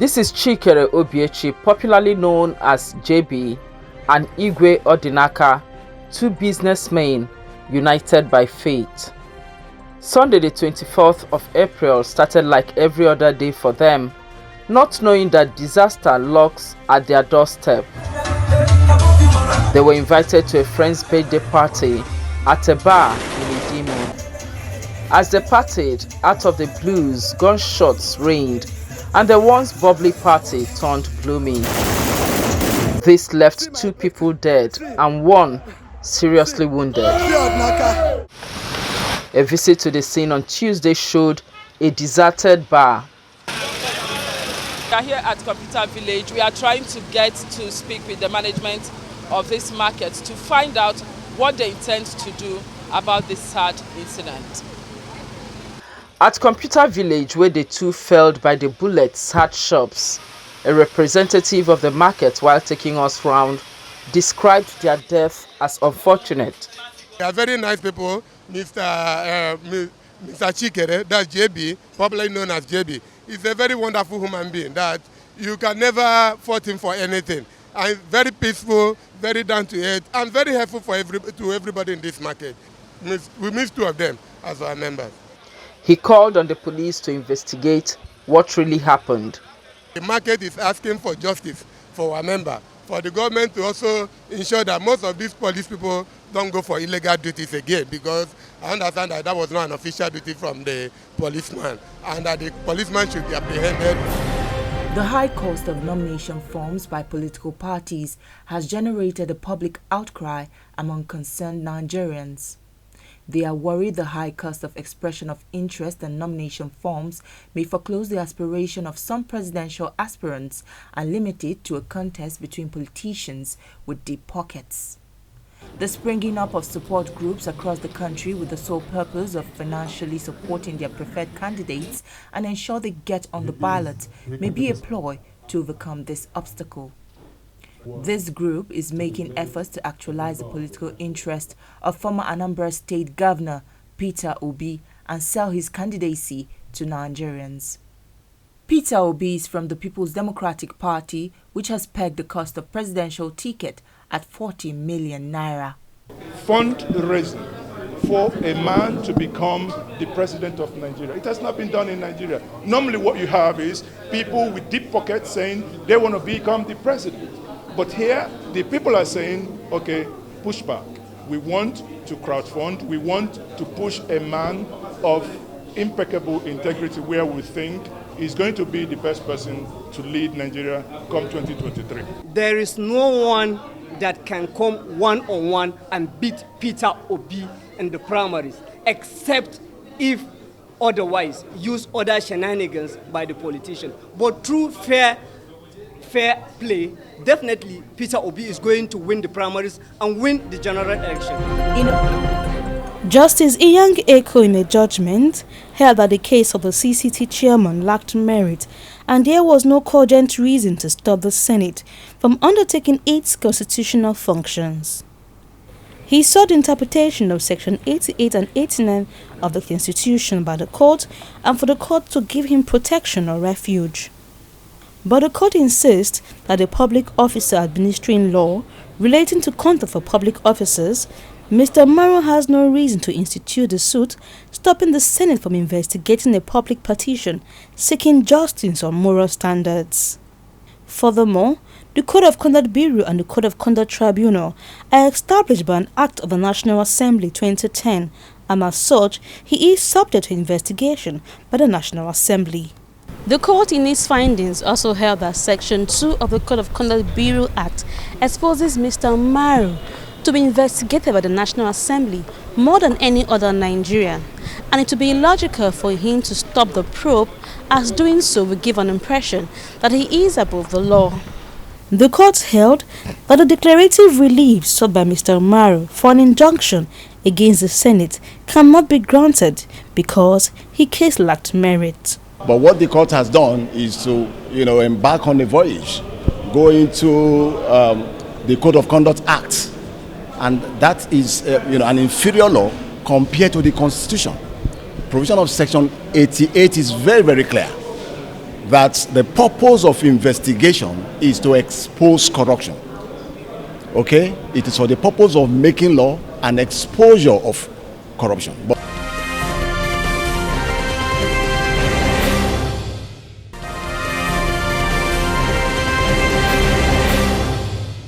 This is Chikere Obiechi, popularly known as JB, and Igwe Odinaka, two businessmen united by fate. Sunday the 24th of April started like every other day for them, not knowing that disaster lurks at their doorstep. They were invited to a friend's birthday party at a bar in Idimo. As they partied, out of the blues, gunshots rained, and the once bubbly party turned gloomy. This left 2 people dead and 1 seriously wounded. A visit to the scene on Tuesday showed a deserted bar. We are here at Computer Village. We are trying to get to speak with the management of this market to find out what they intend to do about this sad incident. At Computer Village, where the 2 felled by the bullets had shops, a representative of the market, while taking us round, described their death as unfortunate. They are very nice people. Mr. Chikere, that's JB, popularly known as JB, is a very wonderful human being that you can never fault him for anything. And very peaceful, very down to earth, and very helpful to everybody in this market. We miss 2 of them as our members. He called on the police to investigate what really happened. The market is asking for justice for our member, for the government to also ensure that most of these police people don't go for illegal duties again, because I understand that that was not an official duty from the policeman, and that the policeman should be apprehended. The high cost of nomination forms by political parties has generated a public outcry among concerned Nigerians. They are worried the high cost of expression of interest and nomination forms may foreclose the aspiration of some presidential aspirants and limit it to a contest between politicians with deep pockets. The springing up of support groups across the country with the sole purpose of financially supporting their preferred candidates and ensure they get on the ballot may be a ploy to overcome this obstacle. This group is making efforts to actualize the political interest of former Anambra State Governor Peter Obi and sell his candidacy to Nigerians. Peter Obi is from the People's Democratic Party, which has pegged the cost of presidential ticket at 40 million naira. Fundraising for a man to become the president of Nigeria. It has not been done in Nigeria. Normally what you have is people with deep pockets saying they want to become the president. But here, the people are saying, okay, push back. We want to crowdfund. We want to push a man of impeccable integrity where we think is going to be the best person to lead Nigeria come 2023. There is no one that can come one-on-one and beat Peter Obi in the primaries, except if otherwise use other shenanigans by the politician. But through fair play, definitely Peter Obi is going to win the primaries and win the general election. Justice Iyang Eko, in a judgment, held that the case of the CCT chairman lacked merit and there was no cogent reason to stop the Senate from undertaking its constitutional functions. He sought the interpretation of Section 88 and 89 of the Constitution by the court and for the court to give him protection or refuge. But the court insists that the public officer administering law relating to conduct for public officers, Mr. Maro has no reason to institute the suit, stopping the Senate from investigating a public petition seeking justice on moral standards. Furthermore, the Code of Conduct Bureau and the Code of Conduct Tribunal are established by an Act of the National Assembly 2010, and as such, he is subject to investigation by the National Assembly. The court in its findings also held that Section 2 of the Code of Conduct Bureau Act exposes Mr. Maro to be investigated by the National Assembly more than any other Nigerian, and it would be illogical for him to stop the probe, as doing so would give an impression that he is above the law. The court held that the declarative relief sought by Mr. Maro for an injunction against the Senate cannot be granted because his case lacked merit. But what the court has done is to, embark on a voyage, go into the Code of Conduct Act, and that is, an inferior law compared to the Constitution. Provision of Section 88 is very, very clear. that the purpose of investigation is to expose corruption. Okay? It is for the purpose of making law and exposure of corruption. But